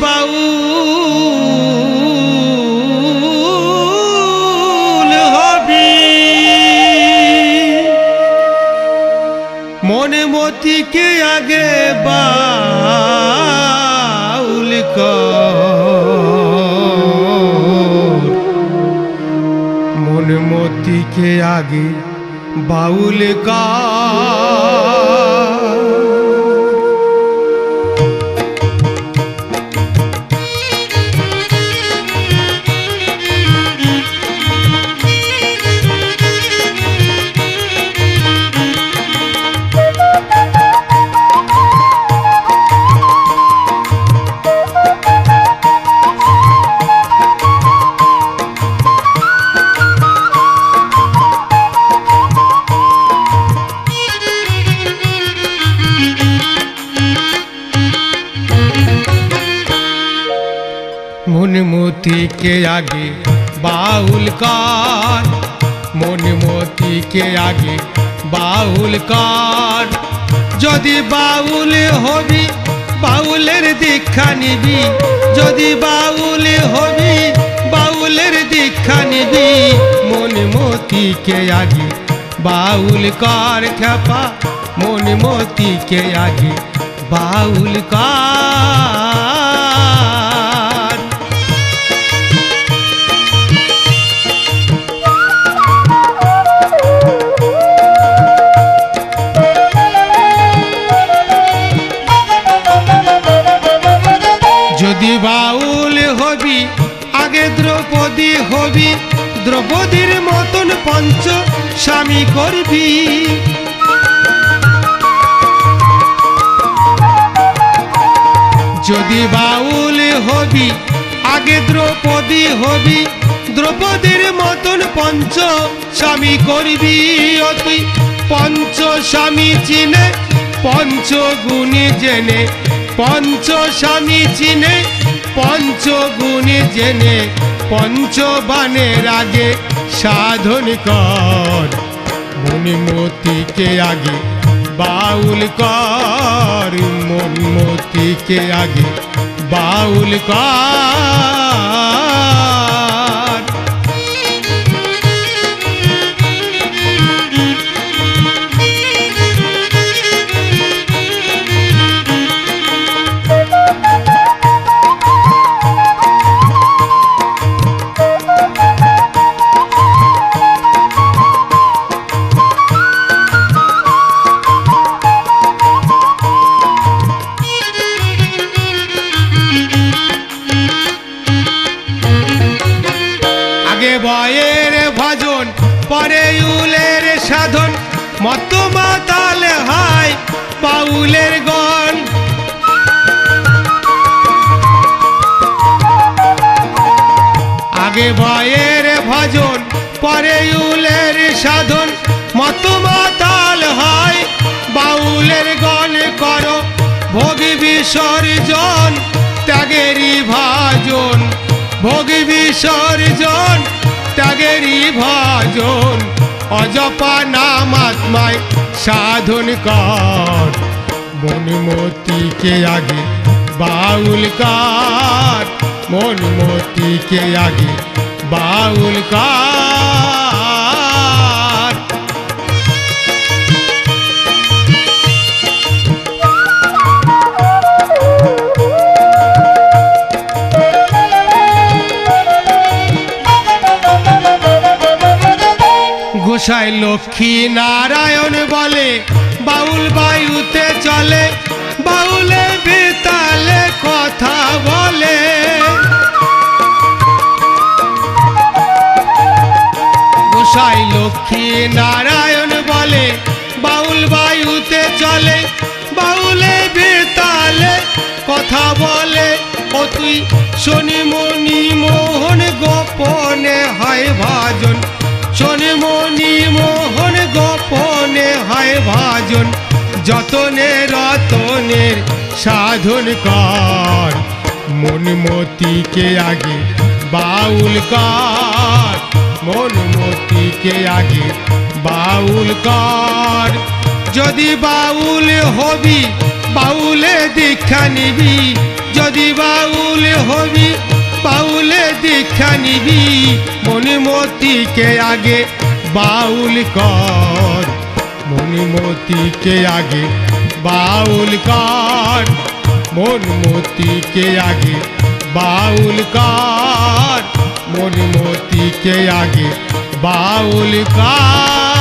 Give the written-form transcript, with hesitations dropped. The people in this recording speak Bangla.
বাউল হবি মনে মতিকে আগে বাউল কর মনে মতিকে আগে বাউল কর मन मोती के आगे बाउल कर मन मोती के आगे बाउल कर जदि बाउल हबी बाउलेर दीक्षा निबी जदि बाउल हबी बाउलेर दीक्षा निबी मन मोती के आगे बाउल कर खेपा मन मोती के आगे बाउल कर যদি বাউল হবি আগে দ্রৌপদী হবি দ্রৌপদীর মতন পঞ্চ স্বামী করবি যদি বাউল হবি আগে দ্রৌপদী হবি দ্রৌপদীর মতন পঞ্চ স্বামী করবি তুই পঞ্চ স্বামী চিনে পঞ্চগুণী জেনে পঞ্চস্বামী চিনে পঞ্চগুণী জেনে পঞ্চবানের আগে সাধন কর মন মতিকে আগে বাউল কর মন মতিকে আগে বাউল কর বয়ের ভজন পরে উলের সাধন মত মাতাল হায় বাউলের গণ আগে বয়ের ভজন পরে উলের সাধন মত মাতাল হয় বাউলের গণ করো ভোগ বিসর্জন ত্যাগেরই ভাজন ভোগ বিসর্জন ত্যাগেরই ভজন অজপা নাম আত্মায় সাধন কর মন মতিকে আগে বাউল কর মন মতিকে আগে বাউল কর গোসাই লক্ষ্মী নারায়ণ বলে বাউল বায়ুতে চলে বাউলে বেতালে কথা বলে গোসাই লক্ষ্মী নারায়ণ বলে বাউল বায়ুতে চলে বাউলে বেতালে কথা বলে ও তুই শনি মণি মোহন গোপনে হয় ভাজন শনি মণি মোহন গোপনে হয় ভাজন যতনে রতনের সাধন কর মন মতিকে আগে বাউল কর মন মতিকে আগে বাউল কর যদি বাউল হবি বাউলে দীক্ষা নিবি যদি বাউল হবি বাউলে দীক্ষা নিবি মনিমতিকে আগে বাউল কর মনিমতিকে আগে বাউল কর মনমতিকে আগে বাউল কর মনমতিকে আগে বাউল কর